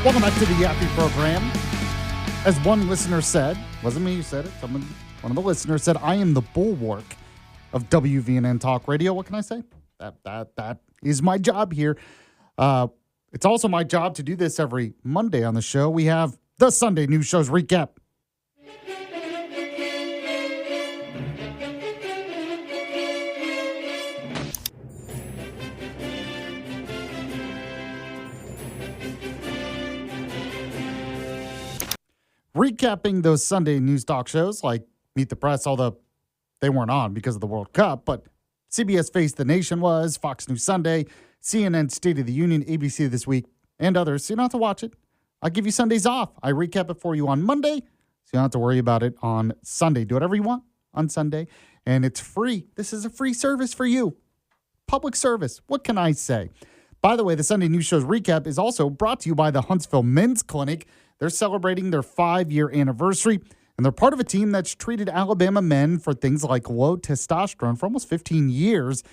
Welcome back to the Yaffee program. As one listener said, wasn't me who said it, one of the listeners said, I am the bulwark of WVNN Talk Radio. What can I say? That is my job here. It's also my job to do this every Monday on the show. We have the Sunday News Shows recap. Recapping those Sunday news talk shows like Meet the Press, although they weren't on because of the World Cup, but CBS Face the Nation was, Fox News Sunday, CNN State of the Union, ABC This Week, and others. So you don't have to watch it. I'll give you Sundays off. I recap it for you on Monday, so you don't have to worry about it on Sunday. Do whatever you want on Sunday, and it's free. This is a free service for you. Public service. What can I say? By the way, the Sunday News Show's recap is also brought to you by the Huntsville Men's Clinic. They're celebrating their 5-year anniversary, and they're part of a team that's treated Alabama men for things like low testosterone for almost 15 years.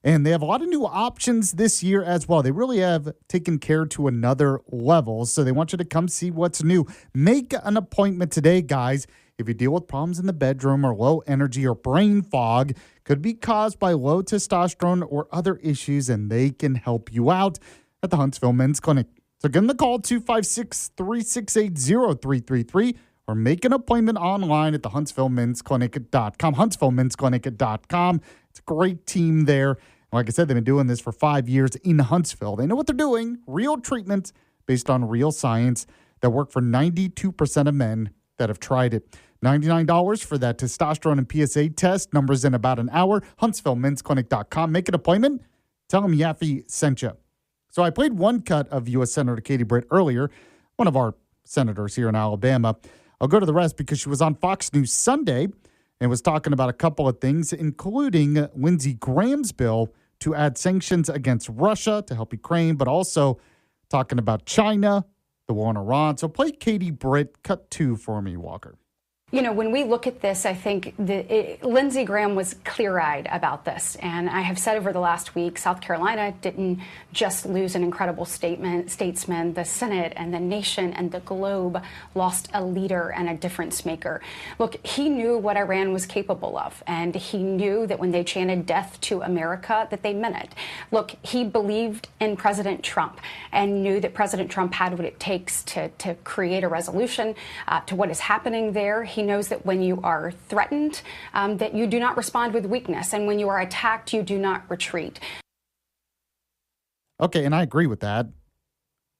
And they have a lot of new options this year as well. They really have taken care to another level. So they want you to come see what's new. Make an appointment today, guys. If you deal with problems in the bedroom or low energy or brain fog, could be caused by low testosterone or other issues, and they can help you out at the Huntsville Men's Clinic. So give them the call, 256-368-0333, or make an appointment online at the HuntsvilleMen'sClinic.com, HuntsvilleMen'sClinic.com. It's a great team there. Like I said, they've been doing this for 5 years in Huntsville. They know what they're doing. Real treatments based on real science that work for 92% of men that have tried it. $99 for that testosterone and PSA test. Numbers in about an hour. HuntsvilleMen'sClinic.com. Make an appointment. Tell them Yaffee sent you. So I played one cut of U.S. Senator Katie Britt earlier, one of our senators here in Alabama. I'll go to the rest because she was on Fox News Sunday and was talking about a couple of things, including Lindsey Graham's bill to add sanctions against Russia to help Ukraine, but also talking about China, the war in Iran. So play Katie Britt, cut 2 for me, Walker. You know, when we look at this, I think Lindsey Graham was clear-eyed about this. And I have said over the last week, South Carolina didn't just lose an incredible statesman. The Senate and the nation and the globe lost a leader and a difference maker. Look, he knew what Iran was capable of. And he knew that when they chanted death to America, that they meant it. Look, he believed in President Trump and knew that President Trump had what it takes to create a resolution to what is happening there. He knows that when you are threatened, that you do not respond with weakness. And when you are attacked, you do not retreat. Okay, and I agree with that.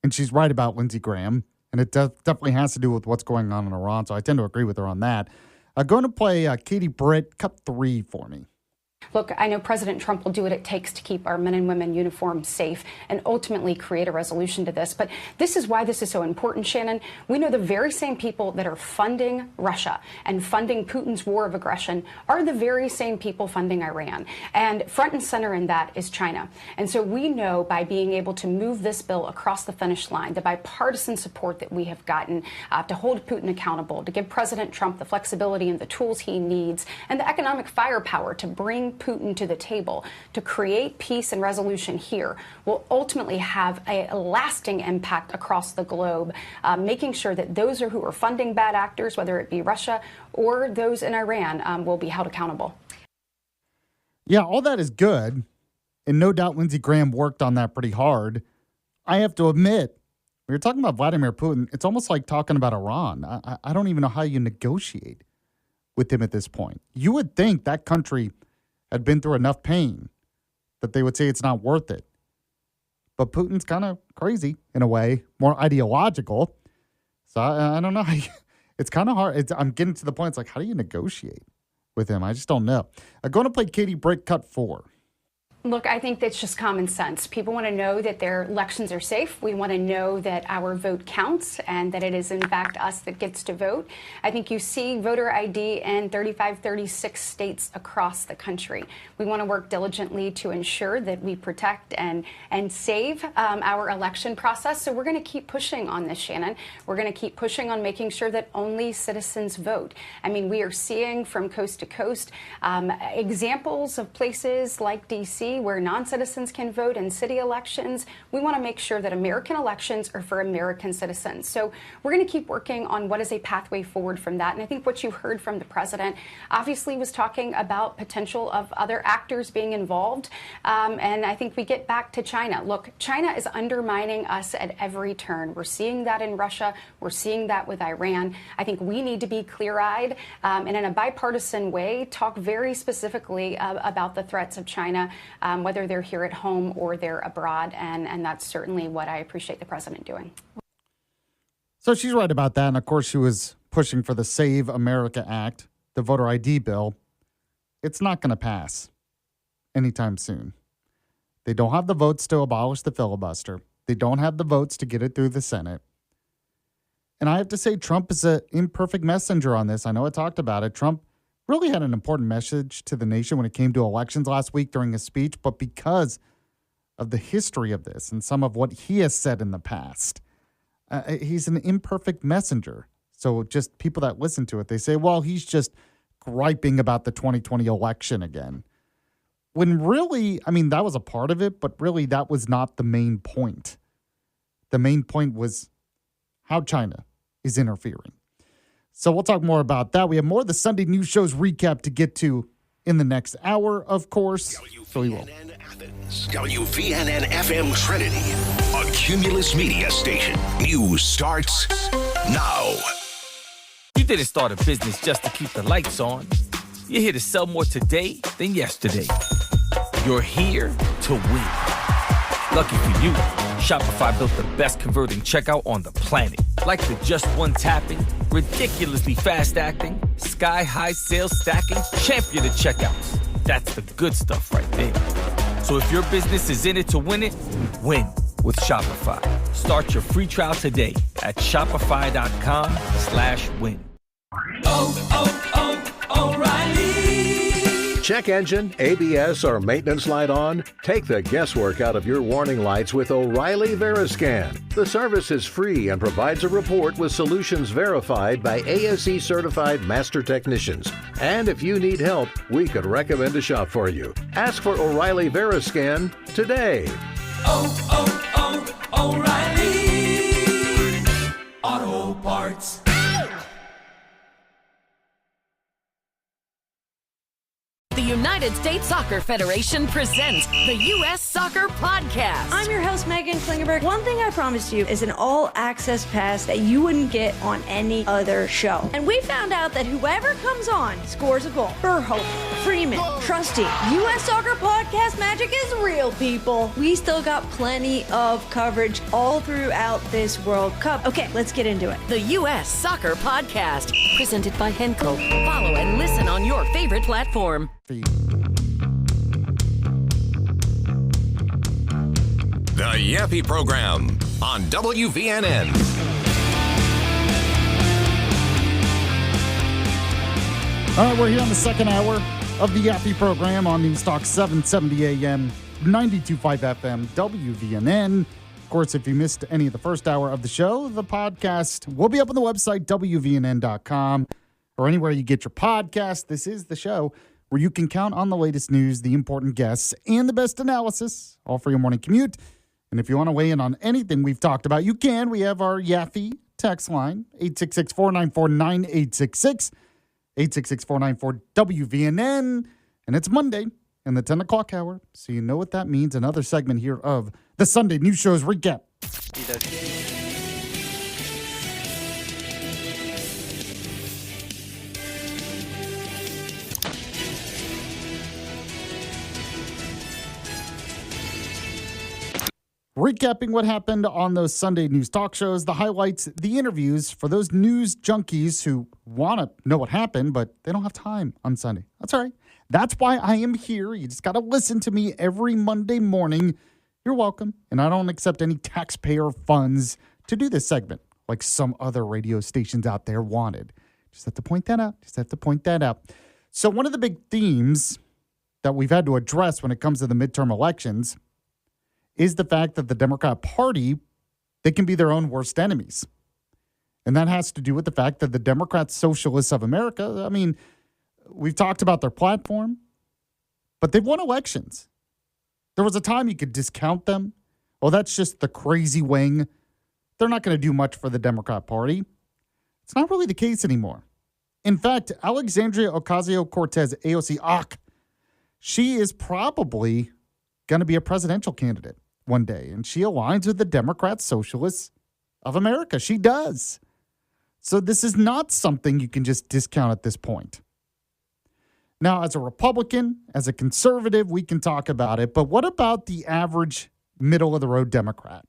And she's right about Lindsey Graham. And it definitely has to do with what's going on in Iran. So I tend to agree with her on that. I'm going to play Katie Britt, cut 3 for me. Look, I know President Trump will do what it takes to keep our men and women uniformed safe and ultimately create a resolution to this. But this is why this is so important, Shannon. We know the very same people that are funding Russia and funding Putin's war of aggression are the very same people funding Iran. And front and center in that is China. And so we know by being able to move this bill across the finish line, the bipartisan support that we have gotten to hold Putin accountable, to give President Trump the flexibility and the tools he needs and the economic firepower to bring Putin to the table to create peace and resolution here will ultimately have a lasting impact across the globe, making sure that those who are funding bad actors, whether it be Russia or those in Iran, will be held accountable. Yeah, all that is good. And no doubt Lindsey Graham worked on that pretty hard. I have to admit, when you're talking about Vladimir Putin, it's almost like talking about Iran. I don't even know how you negotiate with him at this point. You would think that country had been through enough pain that they would say it's not worth it. But Putin's kind of crazy in a way, more ideological. So I don't know. It's kind of hard. I'm getting to the point. It's like, how do you negotiate with him? I just don't know. I'm going to play Katie Britt, cut 4. Look, I think that's just common sense. People want to know that their elections are safe. We want to know that our vote counts and that it is, in fact, us that gets to vote. I think you see voter ID in 35, 36 states across the country. We want to work diligently to ensure that we protect and save our election process. So we're going to keep pushing on this, Shannon. We're going to keep pushing on making sure that only citizens vote. I mean, we are seeing from coast to coast examples of places like D.C. D.C., where non-citizens can vote in city elections. We want to make sure that American elections are for American citizens. So we're going to keep working on what is a pathway forward from that. And I think what you heard from the president obviously was talking about potential of other actors being involved. And I think we get back to China. Look, China is undermining us at every turn. We're seeing that in Russia. We're seeing that with Iran. I think we need to be clear-eyed and in a bipartisan way talk very specifically about the threats of China, whether they're here at home or they're abroad. And that's certainly what I appreciate the president doing. So she's right about that. And of course, she was pushing for the Save America Act, the voter ID bill. It's not going to pass anytime soon. They don't have the votes to abolish the filibuster. They don't have the votes to get it through the Senate. And I have to say, Trump is an imperfect messenger on this. I know I talked about it. Trump really had an important message to the nation when it came to elections last week during his speech, but because of the history of this and some of what he has said in the past, he's an imperfect messenger. So just people that listen to it, they say, well, he's just griping about the 2020 election again. When really, I mean, that was a part of it, but really that was not the main point. The main point was how China is interfering. So we'll talk more about that. We have more of the Sunday News Show's recap to get to in the next hour, of course. So we will. Athens, WVNN FM Trinity, a Cumulus Media station. News starts now. You didn't start a business just to keep the lights on. You're here to sell more today than yesterday. You're here to win. Lucky for you, Shopify built the best converting checkout on the planet. Like the just one tapping, ridiculously fast acting, sky-high sales stacking, champion of checkouts. That's the good stuff right there. So if your business is in it to win it, win with Shopify. Start your free trial today at shopify.com/win. O'Reilly. Check engine, ABS, or maintenance light on? Take the guesswork out of your warning lights with O'Reilly Veriscan. The service is free and provides a report with solutions verified by ASE certified master technicians. And if you need help, we could recommend a shop for you. Ask for O'Reilly Veriscan today. O'Reilly Auto Parts. The United States Soccer Federation presents the U.S. Soccer Podcast. I'm your host, Megan Klingenberg. One thing I promised you is an all-access pass that you wouldn't get on any other show. And we found out that whoever comes on scores a goal. Burhope, Freeman, Trusty. U.S. Soccer Podcast magic is real, people. We still got plenty of coverage all throughout this World Cup. Okay, let's get into it. The U.S. Soccer Podcast, presented by Henkel. Follow and listen on your favorite platform. The Yaffee Program on WVNN. All right, we're here on the second hour of the Yaffee Program on News Talk 770 AM, 92.5 FM, WVNN. Of course, if you missed any of the first hour of the show, the podcast will be up on the website, WVNN.com, or anywhere you get your podcast. This is the show where you can count on the latest news, the important guests, and the best analysis, all for your morning commute. And if you want to weigh in on anything we've talked about, you can. We have our Yaffee text line, 866-494-9866, 866-494-WVNN. And it's Monday in the 10 o'clock hour, so you know what that means. Another segment here of the Sunday News Show's recap. Recapping what happened on those Sunday news talk shows, the highlights, the interviews for those news junkies who want to know what happened, but they don't have time on Sunday. That's all right. That's why I am here. You just got to listen to me every Monday morning. You're welcome. And I don't accept any taxpayer funds to do this segment like some other radio stations out there wanted. Just have to point that out. So one of the big themes that we've had to address when it comes to the midterm elections is the fact that the Democrat Party, they can be their own worst enemies. And that has to do with the fact that the Democrat Socialists of America, I mean, we've talked about their platform, but they've won elections. There was a time you could discount them. Well, that's just the crazy wing. They're not going to do much for the Democrat Party. It's not really the case anymore. In fact, Alexandria Ocasio-Cortez, AOC, she is probably going to be a presidential candidate one day, and she aligns with the Democrat Socialists of America. She does. So this is not something you can just discount at this point. Now, as a Republican, as a conservative, we can talk about it, but what about the average middle-of-the-road Democrat?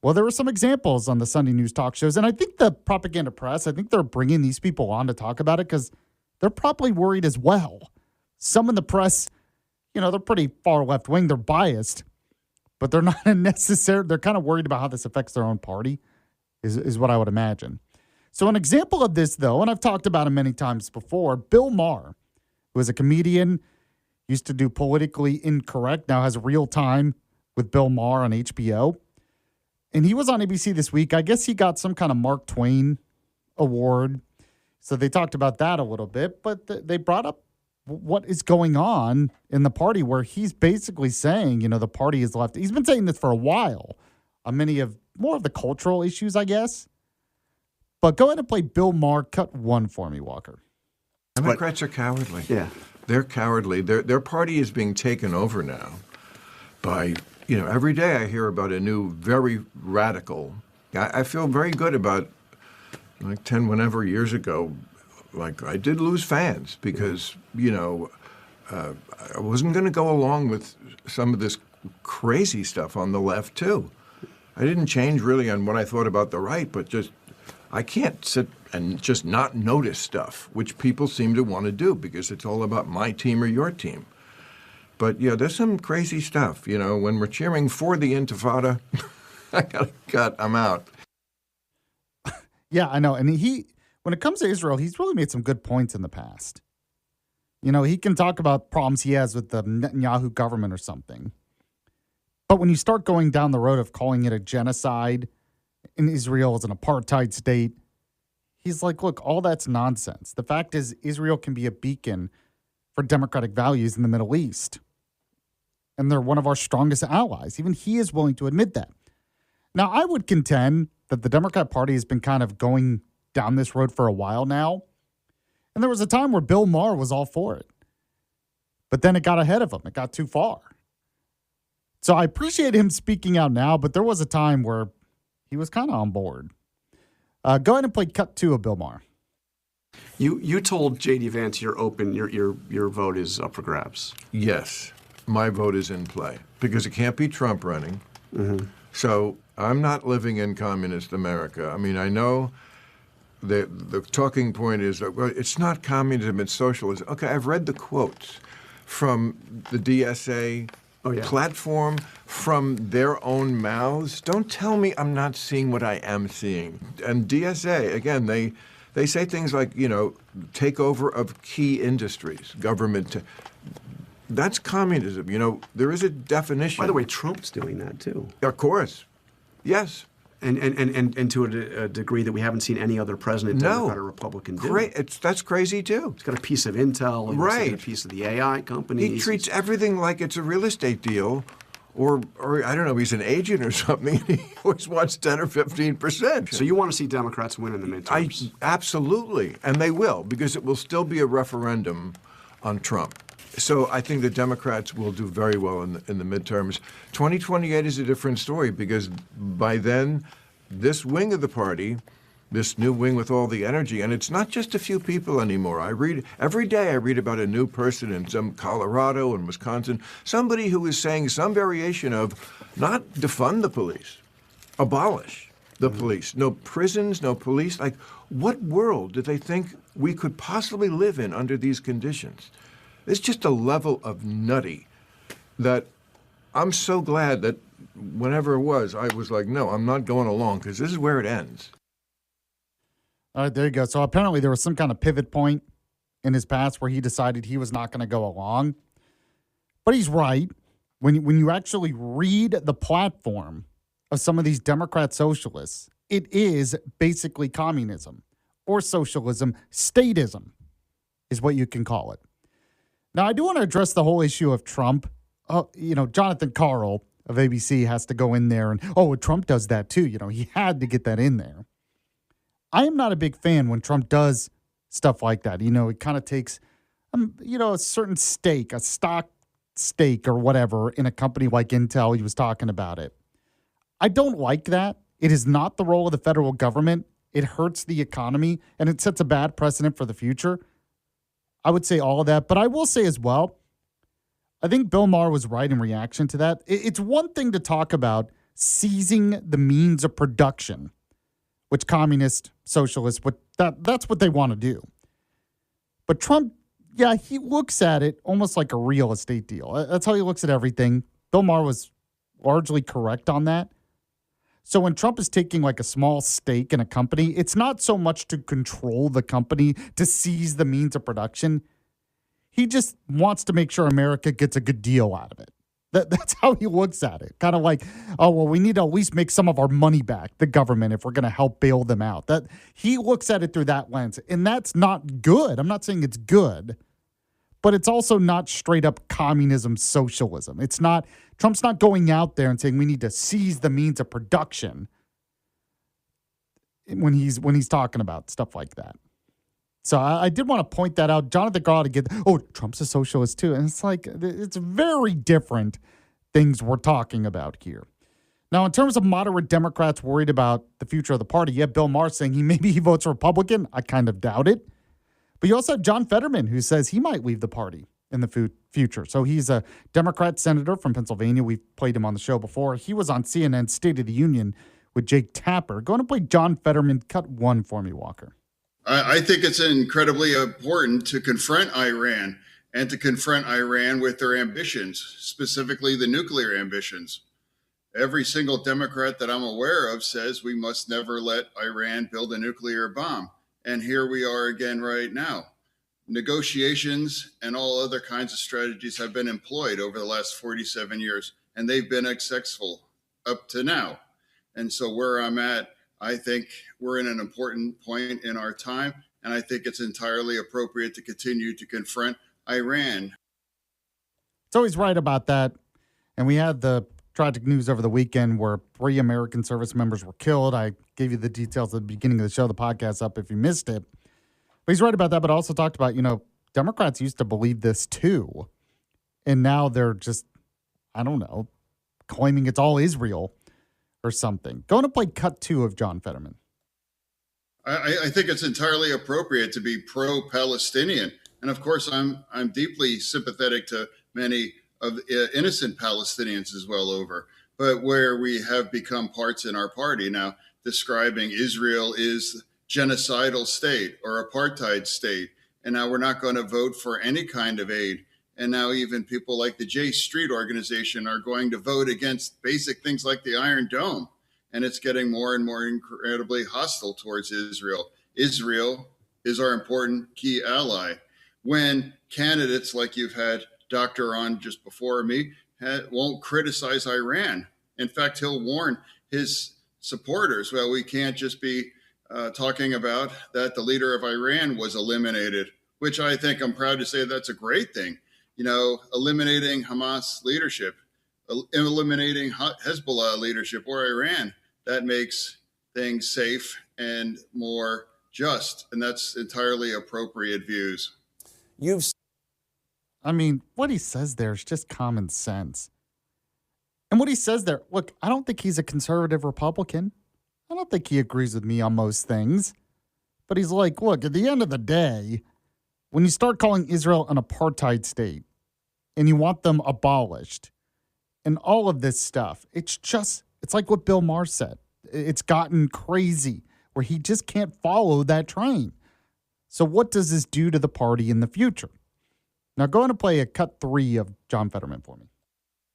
Well, there were some examples on the Sunday news talk shows, and I think the propaganda press, I think they're bringing these people on to talk about it because they're probably worried as well. Some in the press, they're pretty far left-wing, they're biased, but they're not necessarily, they're kind of worried about how this affects their own party, is what I would imagine. So an example of this, though, and I've talked about him many times before, Bill Maher, who is a comedian, used to do Politically Incorrect, now has Real Time with Bill Maher on HBO. And he was on ABC this week. I guess he got some kind of Mark Twain award. So they talked about that a little bit, but they brought up what is going on in the party where he's basically saying, the party is left. He's been saying this for a while on more of the cultural issues, I guess. But go ahead and play Bill Maher, cut 1 for me, Walker. Democrats are cowardly. Yeah. They're cowardly. Their party is being taken over now by, every day I hear about a new, very radical. I feel very good about, 10 whenever years ago, I did lose fans because, I wasn't going to go along with some of this crazy stuff on the left, too. I didn't change really on what I thought about the right, but I can't sit and just not notice stuff, which people seem to want to do because it's all about my team or your team. But, there's some crazy stuff. When we're cheering for the Intifada, I got to cut, I'm out. Yeah, I know. And when it comes to Israel, he's really made some good points in the past. He can talk about problems he has with the Netanyahu government or something. But when you start going down the road of calling it a genocide in Israel as an apartheid state, he's like, look, all that's nonsense. The fact is Israel can be a beacon for democratic values in the Middle East. And they're one of our strongest allies. Even he is willing to admit that. Now, I would contend that the Democrat Party has been kind of going down this road for a while now. And there was a time where Bill Maher was all for it. But then it got ahead of him. It got too far. So I appreciate him speaking out now, but there was a time where he was kind of on board. Go ahead and play cut 2 of Bill Maher. You told J.D. Vance you're open, your vote is up for grabs. Yes, my vote is in play because it can't be Trump running. Mm-hmm. So I'm not living in communist America. I mean, I know the talking point is that, well, it's not communism, it's socialism. Okay, I've read the quotes from the DSA platform, from their own mouths. Don't tell me I'm not seeing what I am seeing. And DSA, again, they say things like, takeover of key industries, government. That's communism. There is a definition. By the way, Trump's doing that too. Of course. Yes. And to a degree that we haven't seen any other president, Democrat or Republican, do. Great. That's crazy too. He's got a piece of intel. Right. A piece of the AI companies. He treats everything like it's a real estate deal. Or I don't know, he's an agent or something. He always wants 10 or 15%. So you want to see Democrats win in the midterms? Absolutely. And they will, because it will still be a referendum on Trump. So I think the Democrats will do very well in the midterms. 2028 is a different story because by then, this wing of the party, this new wing with all the energy, and it's not just a few people anymore. Every day I read about a new person in some Colorado and Wisconsin, somebody who is saying some variation of not defund the police, abolish the police. No prisons, no police. Like, what world do they think we could possibly live in under these conditions? It's just a level of nutty that I'm so glad that whenever it was, I was like, no, I'm not going along because this is where it ends. All right, there you go. So apparently there was some kind of pivot point in his past where he decided he was not going to go along. But he's right. When you actually read the platform of some of these Democrat socialists, it is basically communism or socialism. Statism is what you can call it. Now, I do want to address the whole issue of Trump Jonathan Karl of ABC has to go in there and, Trump does that too. He had to get that in there. I am not a big fan when Trump does stuff like that. It kind of takes, a certain stake, a stock stake or whatever in a company like Intel. He was talking about it. I don't like that. It is not the role of the federal government. It hurts the economy and it sets a bad precedent for the future. I would say all of that. But I will say as well, I think Bill Maher was right in reaction to that. It's one thing to talk about seizing the means of production, which communists, socialists, that's what they want to do. But Trump, he looks at it almost like a real estate deal. That's how he looks at everything. Bill Maher was largely correct on that. So when Trump is taking like a small stake in a company, it's not so much to control the company, to seize the means of production. He just wants to make sure America gets a good deal out of it. That's how he looks at it. Kind of like, we need to at least make some of our money back, the government, if we're going to help bail them out. That he looks at it through that lens, and that's not good. I'm not saying it's good, but it's also not straight up communism, socialism. It's not, Trump's not going out there and saying we need to seize the means of production when he's talking about stuff like that. So I did want to point that out. Jonathan Karl to get, Trump's a socialist too. And it's like, it's very different things we're talking about here. Now, in terms of moderate Democrats worried about the future of the party, Bill Maher saying maybe he votes Republican. I kind of doubt it. But you also have John Fetterman, who says he might leave the party in the future. So he's a Democrat senator from Pennsylvania. We've played him on the show before. He was on CNN's State of the Union with Jake Tapper. Going to play John Fetterman. Cut one for me, Walker. I think it's incredibly important to confront Iran and to confront Iran with their ambitions, specifically the nuclear ambitions. Every single Democrat that I'm aware of says we must never let Iran build a nuclear bomb. And here we are again right now. Negotiations and all other kinds of strategies have been employed over the last 47 years, and they've been successful up to now. And so where I'm at, I think we're in an important point in our time, and I think it's entirely appropriate to continue to confront Iran. So he's right about that. And we had the tragic news over the weekend where 3 American service members were killed. I gave you the details at the beginning of the show. The podcast up if you missed it. But he's right about that, but also talked about, Democrats used to believe this too. And now they're just, claiming it's all Israel or something. Going to play cut 2 of John Fetterman. I think it's entirely appropriate to be pro-Palestinian. And of course, I'm deeply sympathetic to many of innocent Palestinians as well over. But where we have become parts in our party now describing Israel is genocidal state or apartheid state. And now we're not going to vote for any kind of aid. And now even people like the J Street organization are going to vote against basic things like the Iron Dome. And it's getting more and more incredibly hostile towards Israel. Israel is our important key ally. When candidates like you've had Dr. on just before me won't criticize Iran. In fact, he'll warn his supporters, well, we can't just be talking about that the leader of Iran was eliminated, which I think I'm proud to say that's a great thing. Eliminating Hamas leadership, eliminating Hezbollah leadership or Iran, that makes things safe and more just. And that's entirely appropriate views. What he says there is just common sense. And what he says there, look, I don't think he's a conservative Republican. I don't think he agrees with me on most things. But he's like, look, at the end of the day, when you start calling Israel an apartheid state and you want them abolished and all of this stuff, it's like what Bill Maher said. It's gotten crazy where he just can't follow that train. So what does this do to the party in the future? Now, go on to play a cut 3 of John Fetterman for me.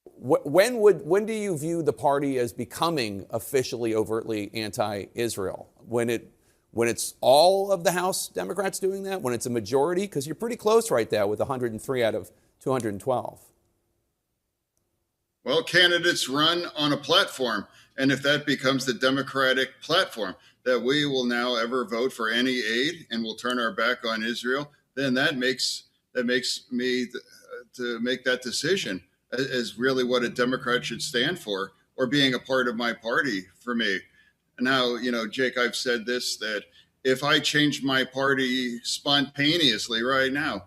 When do you view the party as becoming officially overtly anti-Israel? When it's all of the House Democrats doing that? When it's a majority? Because you're pretty close right there with 103 out of 212. Well, candidates run on a platform. And if that becomes the Democratic platform, that we will now ever vote for any aid and we'll turn our back on Israel, then that makes me to make that decision. as really what a Democrat should stand for, or being a part of my party for me. Now, Jake, I've said this, that if I changed my party spontaneously right now,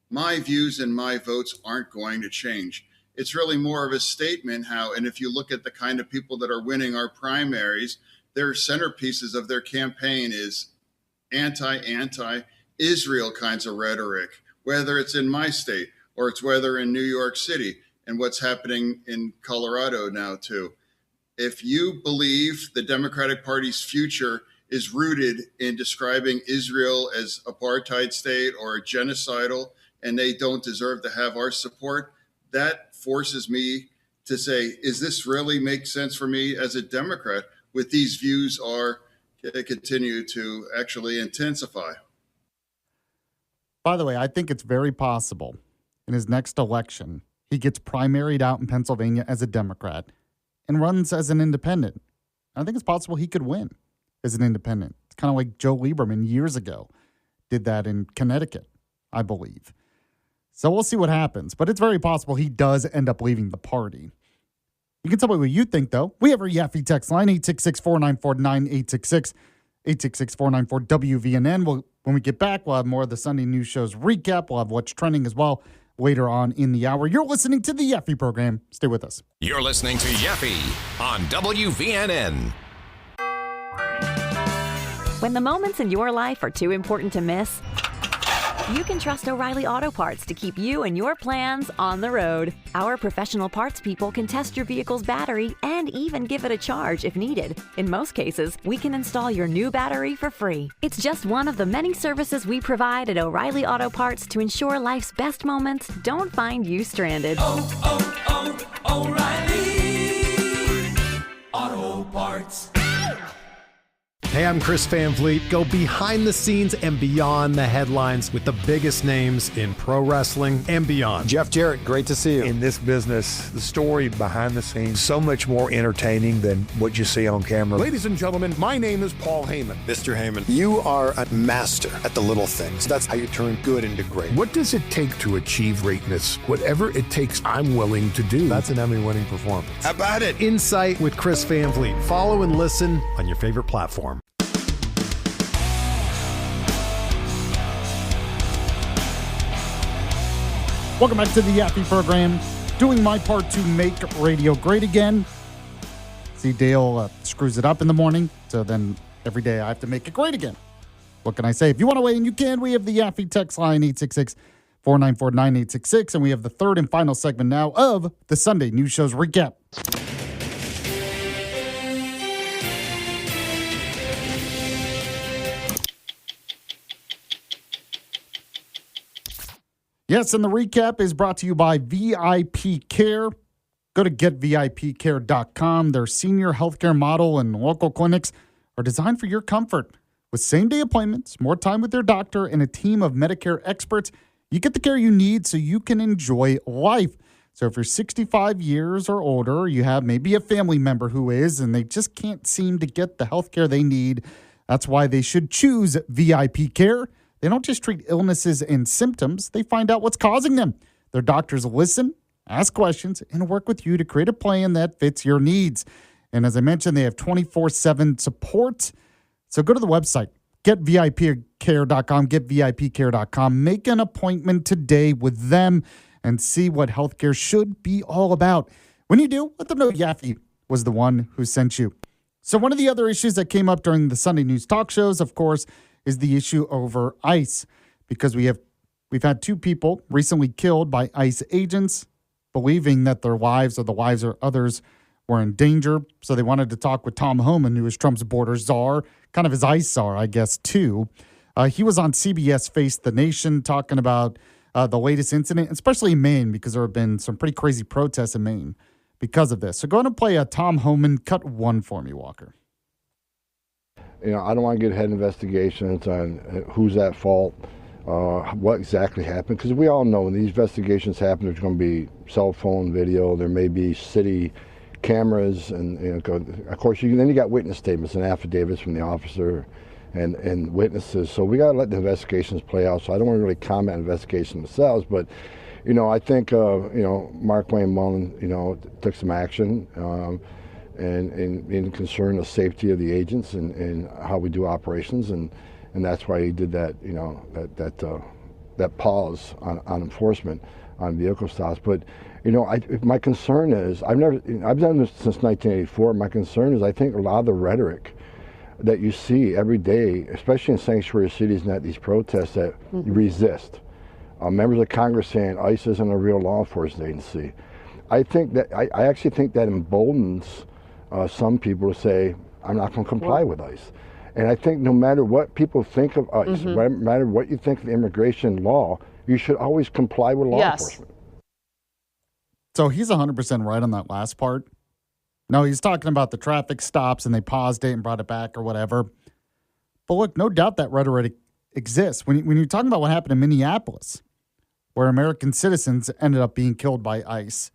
my views and my votes aren't going to change. It's really more of a statement and if you look at the kind of people that are winning our primaries, their centerpieces of their campaign is anti-Israel kinds of rhetoric, whether it's in my state or it's whether in New York City and what's happening in Colorado now too. If you believe the Democratic Party's future is rooted in describing Israel as apartheid state or genocidal, and they don't deserve to have our support, that forces me to say, is this really make sense for me as a Democrat with these views are continue to actually intensify? By the way, I think it's very possible in his next election, he gets primaried out in Pennsylvania as a Democrat and runs as an independent. I think it's possible he could win as an independent. It's kind of like Joe Lieberman years ago did that in Connecticut, I believe. So we'll see what happens. But it's very possible he does end up leaving the party. You can tell me what you think, though. We have our Yaffee text line, 866-494-9866, 866-494-WVNN. When we get back, we'll have more of the Sunday News Show's recap. We'll have what's trending as well later on in the hour. You're listening to the Yaffee program. Stay with us. You're listening to Yaffee on WVNN. When the moments in your life are too important to miss, you can trust O'Reilly Auto Parts to keep you and your plans on the road. Our professional parts people can test your vehicle's battery and even give it a charge if needed. In most cases, we can install your new battery for free. It's just one of the many services we provide at O'Reilly Auto Parts to ensure life's best moments don't find you stranded. O'Reilly Auto Parts. Hey, I'm Chris Van Vliet. Go behind the scenes and beyond the headlines with the biggest names in pro wrestling and beyond. Jeff Jarrett, great to see you. In this business, the story behind the scenes, so much more entertaining than what you see on camera. Ladies and gentlemen, my name is Paul Heyman. Mr. Heyman, you are a master at the little things. That's how you turn good into great. What does it take to achieve greatness? Whatever it takes, I'm willing to do. That's an Emmy-winning performance. How about it? Insight with Chris Van Vliet. Follow and listen on your favorite platform. Welcome back to the Yaffee program. Doing my part to make radio great again. See, Dale screws it up in the morning, so then every day I have to make it great again. What can I say? If you want to weigh in, you can. We have the Yaffee text line, 866-494-9866, and we have the third and final segment now of the Sunday News Show's recap. Yes, and the recap is brought to you by VIP Care. Go to getvipcare.com. Their senior healthcare model and local clinics are designed for your comfort. With same-day appointments, more time with their doctor, and a team of Medicare experts, you get the care you need so you can enjoy life. So if you're 65 years or older, you have maybe a family member who is, and they just can't seem to get the healthcare they need, that's why they should choose VIP Care. They don't just treat illnesses and symptoms, they find out what's causing them. Their doctors listen, ask questions, and work with you to create a plan that fits your needs. And as I mentioned, they have 24/7 support. So go to the website, getvipcare.com, getvipcare.com. Make an appointment today with them and see what healthcare should be all about. When you do, let them know Yaffee was the one who sent you. So one of the other issues that came up during the Sunday news talk shows, of course, is the issue over ICE, because we've had two people recently killed by ICE agents, believing that their lives or the lives of others were in danger. So they wanted to talk with Tom Homan, who is Trump's border czar, kind of his ICE czar, I guess, too. He was on CBS Face the Nation talking about the latest incident, especially in Maine, because there have been some pretty crazy protests in Maine because of this. So go ahead and play Tom Homan cut 1 for me, Walker. I don't want to get ahead investigations on who's at fault, what exactly happened, because we all know when these investigations happen, there's going to be cell phone video, there may be city cameras, and of course then you got witness statements and affidavits from the officer and witnesses. So we got to let the investigations play out. So I don't want to really comment on investigations themselves, but I think, Mark Wayne Mullen, took some action and in concern of safety of the agents and how we do operations, and that's why he did that, that pause on enforcement on vehicle stops. But, my concern is, I've done this since 1984. My concern is I think a lot of the rhetoric that you see every day, especially in sanctuary cities and at these protests that resist. Members of Congress saying ICE isn't a real law enforcement agency. I actually think that emboldens some people to say, I'm not going to comply with ICE. And I think no matter what people think of ICE, no matter what you think of the immigration law, you should always comply with law enforcement. So he's 100% right on that last part. No, he's talking about the traffic stops and they paused it and brought it back or whatever. But look, no doubt that rhetoric exists. When you're talking about what happened in Minneapolis, where American citizens ended up being killed by ICE,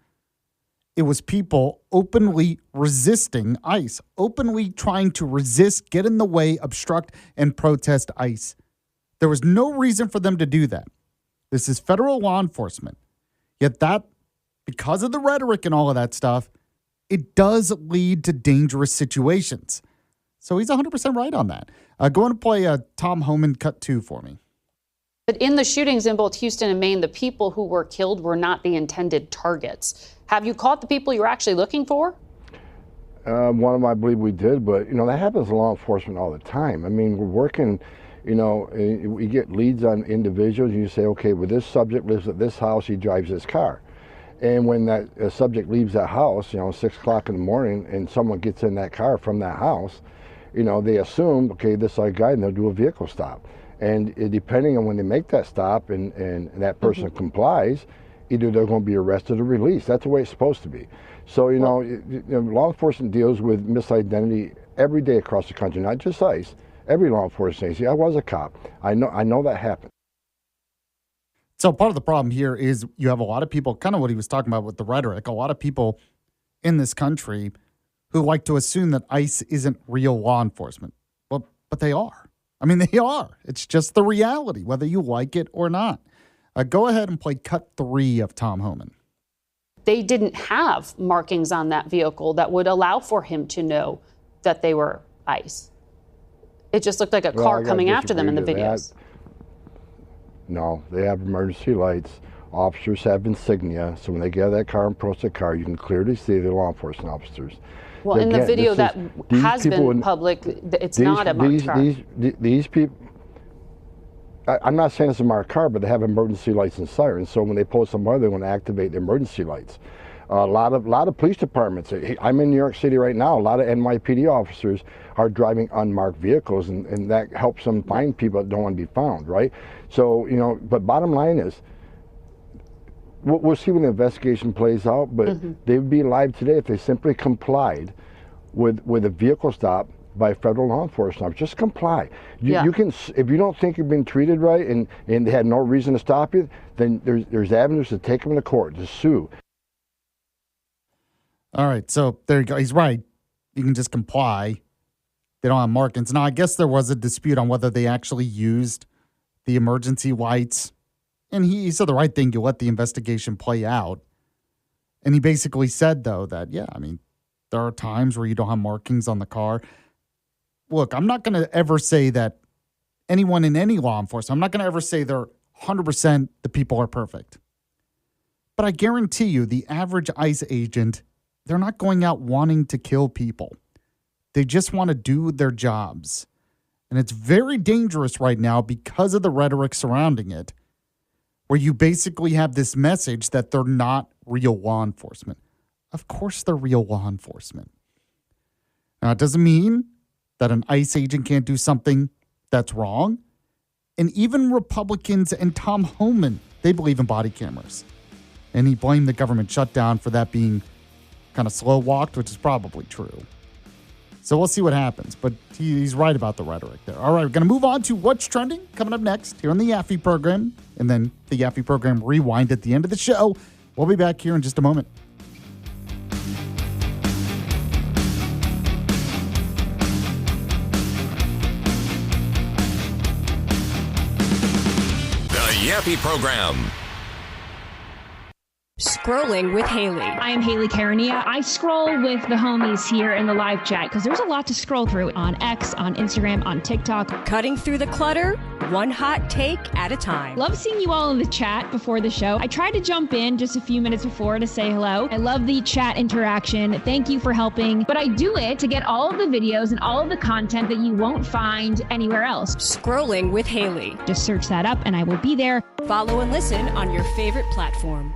it was people openly resisting ICE, openly trying to resist, get in the way, obstruct, and protest ICE. There was no reason for them to do that. This is federal law enforcement. Yet that, because of the rhetoric and all of that stuff, it does lead to dangerous situations. So he's 100% right on that. Go on and play Tom Homan cut 2 for me. But in the shootings in both Houston and Maine, the people who were killed were not the intended targets. Have you caught the people you're actually looking for? One of them, I believe we did, but, that happens in law enforcement all the time. I mean, we're working, we get leads on individuals, and you say, okay, well, this subject lives at this house, he drives this car. And when that subject leaves that house, 6 o'clock in the morning, and someone gets in that car from that house, they assume, okay, this is our guy, and they'll do a vehicle stop. And depending on when they make that stop and that person complies, either they're going to be arrested or released. That's the way it's supposed to be. So, law enforcement deals with misidentity every day across the country, not just ICE. Every law enforcement agency. I was a cop. I know that happened. So part of the problem here is you have a lot of people, kind of what he was talking about with the rhetoric, a lot of people in this country who like to assume that ICE isn't real law enforcement. Well, but they are. I mean, they are. It's just the reality, whether you like it or not. Go ahead and play cut 3 of Tom Homan. They didn't have markings on that vehicle that would allow for him to know that they were ICE. It just looked like a car coming after them in the videos. No, they have emergency lights. Officers have insignia, so when they get out of that car and approach the car, you can clearly see the law enforcement officers. Well, in the video that has been public, it's not a marked car. These people, I'm not saying it's a marked car, but they have emergency lights and sirens. So when they pull somebody, they're going to activate the emergency lights. A lot of police departments. I'm in New York City right now. A lot of NYPD officers are driving unmarked vehicles, and that helps them find people that don't want to be found, right? So, but bottom line is, we'll see when the investigation plays out, but they would be alive today if they simply complied with a vehicle stop by federal law enforcement. Just comply. You can, if you don't think you're being treated right and they had no reason to stop you, then there's avenues to take them to court, to sue. All right, so there you go. He's right. You can just comply. They don't have markings. Now, I guess there was a dispute on whether they actually used the emergency lights. And he said the right thing. You let the investigation play out. And he basically said, though, that, there are times where you don't have markings on the car. Look, I'm not going to ever say that anyone in any law enforcement, I'm not going to ever say they're 100% the people are perfect. But I guarantee you, the average ICE agent, they're not going out wanting to kill people. They just want to do their jobs. And it's very dangerous right now because of the rhetoric surrounding it, where you basically have this message that they're not real law enforcement. Of course they're real law enforcement. Now, it doesn't mean that an ICE agent can't do something that's wrong. And even Republicans and Tom Homan, they believe in body cameras. And he blamed the government shutdown for that being kind of slow-walked, which is probably true. So we'll see what happens. But he's right about the rhetoric there. All right, we're going to move on to What's Trending coming up next here on the Yaffee program. And then the Yaffee program rewind at the end of the show. We'll be back here in just a moment. The Yaffee program. Scrolling with Haley. I am Haley Karania. I scroll with the homies here in the live chat because there's a lot to scroll through on X, on Instagram, on TikTok. Cutting through the clutter, one hot take at a time. Love seeing you all in the chat before the show. I tried to jump in just a few minutes before to say hello. I love the chat interaction. Thank you for helping. But I do it to get all of the videos and all of the content that you won't find anywhere else. Scrolling with Haley. Just search that up and I will be there. Follow and listen on your favorite platform.